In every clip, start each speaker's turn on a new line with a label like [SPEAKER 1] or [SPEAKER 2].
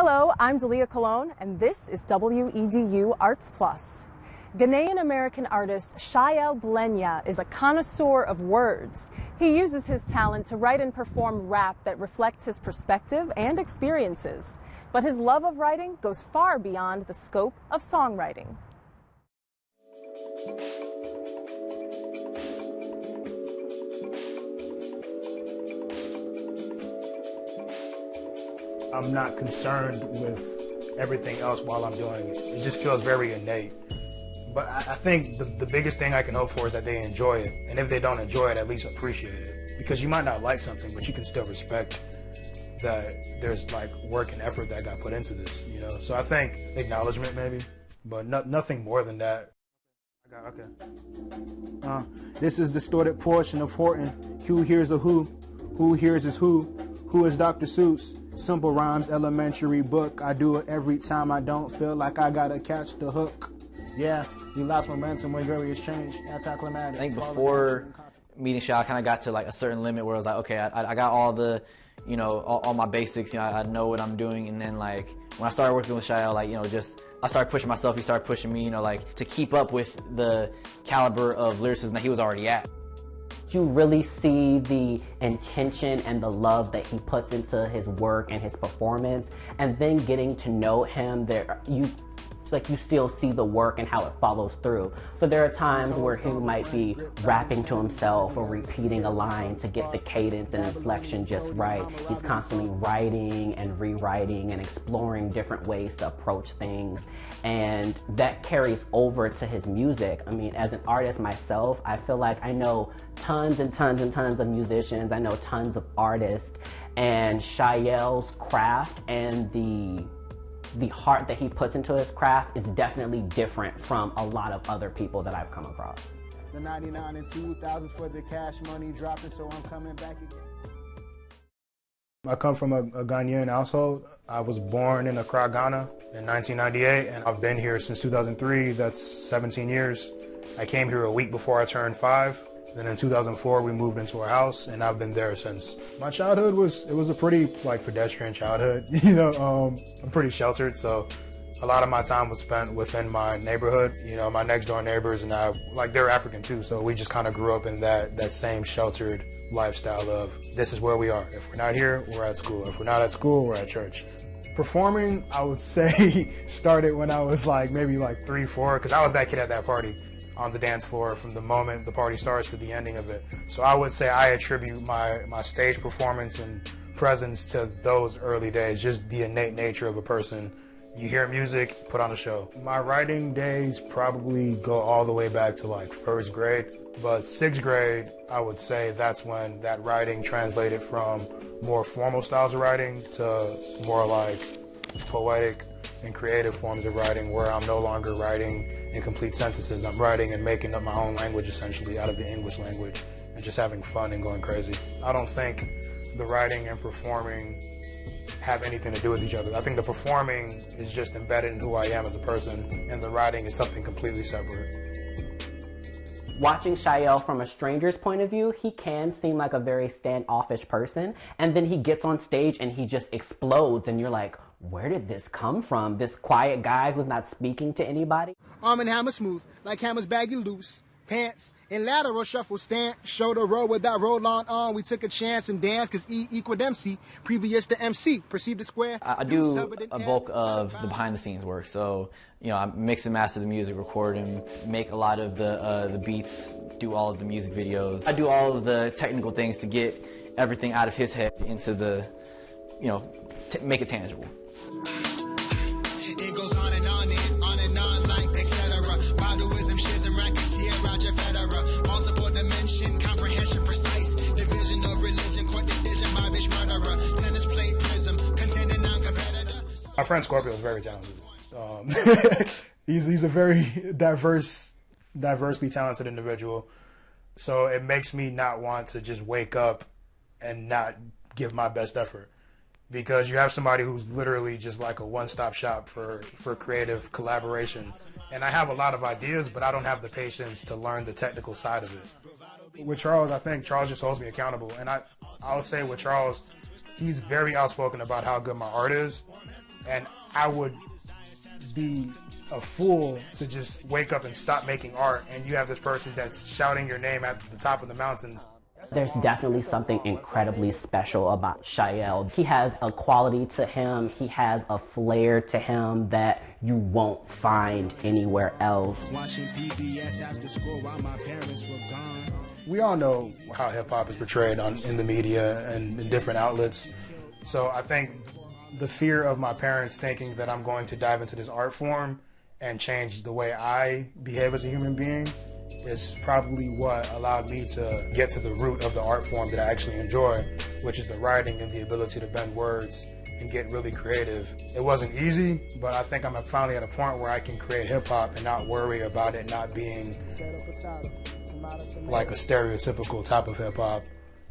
[SPEAKER 1] Hello, I'm Dalia Colon, and this is WEDU Arts Plus. Ghanaian-American artist Chael Blinya is a connoisseur of words. He uses his talent to write and perform rap that reflects his perspective and experiences. But his love of writing goes far beyond the scope of songwriting.
[SPEAKER 2] I'm not concerned with everything else while I'm doing it. It just feels very innate. But I think the biggest thing I can hope for is that they enjoy it. And if they don't enjoy it, at least appreciate it. Because you might not like something, but you can still respect that there's like work and effort that got put into this, you know? So I think acknowledgement maybe, but nothing more than that.
[SPEAKER 3] Okay. This is distorted portion of Horton. Who hears a who hears is who is Dr. Seuss? Simple rhymes, elementary book. I do it every time I don't feel like I gotta catch the hook. Yeah, you lost momentum when various change. Anticlimactic.
[SPEAKER 4] I think before meeting Chael, I kind of got to like a certain limit where I was like, okay, I got all the, you know, all my basics. You know, I know what I'm doing. And then like when I started working with Chael, like, you know, I started pushing myself. He started pushing me, you know, like to keep up with the caliber of lyricism that he was already at.
[SPEAKER 5] You really see the intention and the love that he puts into his work and his performance, and then getting to know him, you still see the work and how it follows through. So there are times where he might be rapping to himself or repeating a line to get the cadence and inflection just right. He's constantly writing and rewriting and exploring different ways to approach things, and that carries over to his music. I mean, as an artist myself, I feel like I know tons and tons and tons of musicians. I know tons of artists, and Chael's craft and the heart that he puts into his craft is definitely different from a lot of other people that I've come across.
[SPEAKER 3] The 99 and 2000s for the cash money dropping, so I'm coming back again.
[SPEAKER 2] I come from a Ghanaian household. I was born in Accra, Ghana in 1998, and I've been here since 2003. That's 17 years. I came here a week before I turned 5. Then in 2004, we moved into our house, and I've been there since. My childhood was a pretty like pedestrian childhood. You know, I'm pretty sheltered, so a lot of my time was spent within my neighborhood. You know, my next door neighbors and I, like, they're African too, so we just kind of grew up in that same sheltered lifestyle of this is where we are. If we're not here, we're at school. If we're not at school, we're at church. Performing, I would say, started when I was like maybe like 3, 4, because I was that kid at that party on the dance floor from the moment the party starts to the ending of it. So I would say I attribute my stage performance and presence to those early days, just the innate nature of a person. You hear music, put on a show. My writing days probably go all the way back to like 1st grade, but 6th grade, I would say that's when that writing translated from more formal styles of writing to more like poetic and creative forms of writing, where I'm no longer writing in complete sentences. I'm writing and making up my own language essentially out of the English language and just having fun and going crazy. I don't think the writing and performing have anything to do with each other. I think the performing is just embedded in who I am as a person, and the writing is something completely separate.
[SPEAKER 5] Watching Chael from a stranger's point of view, he can seem like a very standoffish person, and then he gets on stage and he just explodes, and you're like, where did this come from? This quiet guy who's not speaking to anybody?
[SPEAKER 3] Arm and hammer smooth, like hammers baggy loose. Pants in lateral shuffle stance. Shoulder roll with that roll on. We took a chance and dance because E equaled MC. Previous to MC, perceived the square.
[SPEAKER 4] I do a bulk of the behind the scenes work. So, you know, I mix and master the music, record and make a lot of the beats, do all of the music videos. I do all of the technical things to get everything out of his head into the, you know, make it tangible.
[SPEAKER 6] It goes on and on and on like etc. Modelism, schism, racketeer, Roger Federer. Multiple dimension, comprehension precise. Division of religion, court decision, my bitch murderer. Tennis plate, prism, contending non-competitor.
[SPEAKER 2] My friend Scorpio is very talented. He's a very diversely talented individual. So it makes me not want to just wake up and not give my best effort. Because you have somebody who's literally just like a one-stop shop for creative collaboration. And I have a lot of ideas, but I don't have the patience to learn the technical side of it. With Charles, I think Charles just holds me accountable. And I would say with Charles, he's very outspoken about how good my art is. And I would be a fool to just wake up and stop making art, and you have this person that's shouting your name at the top of the mountains.
[SPEAKER 5] There's definitely something incredibly special about Chael. He has a quality to him, he has a flair to him that you won't find anywhere else.
[SPEAKER 6] Watching PBS after school while my parents were gone.
[SPEAKER 2] We all know how hip-hop is portrayed in the media and in different outlets. So I think the fear of my parents thinking that I'm going to dive into this art form and change the way I behave as a human being is probably what allowed me to get to the root of the art form that I actually enjoy, which is the writing and the ability to bend words and get really creative. It wasn't easy, but I think I'm finally at a point where I can create hip-hop and not worry about it not being like a stereotypical type of hip-hop,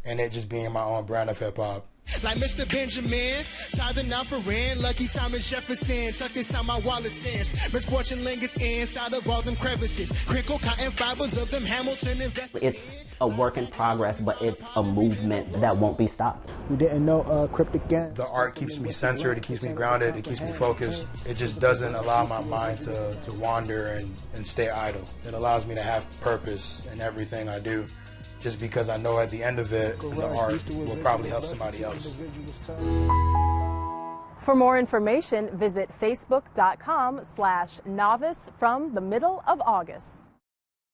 [SPEAKER 2] and it just being my own brand of hip-hop.
[SPEAKER 6] Like Mr. Benjamin, tithing out for rent. Lucky Thomas Jefferson, tucked inside my wallet stands. Misfortune lingers inside of all them crevices. Crinkle cotton fibers of them Hamilton investments.
[SPEAKER 5] It's a work in progress, but it's a movement that won't be stopped.
[SPEAKER 3] We didn't know cryptic gang.
[SPEAKER 2] The art keeps me centered, it keeps me grounded, it keeps me focused. It just doesn't allow my mind to wander and stay idle. It allows me to have purpose in everything I do, just because I know at the end of it, the art will probably help somebody else.
[SPEAKER 1] For more information, visit facebook.com/novice from the middle of August.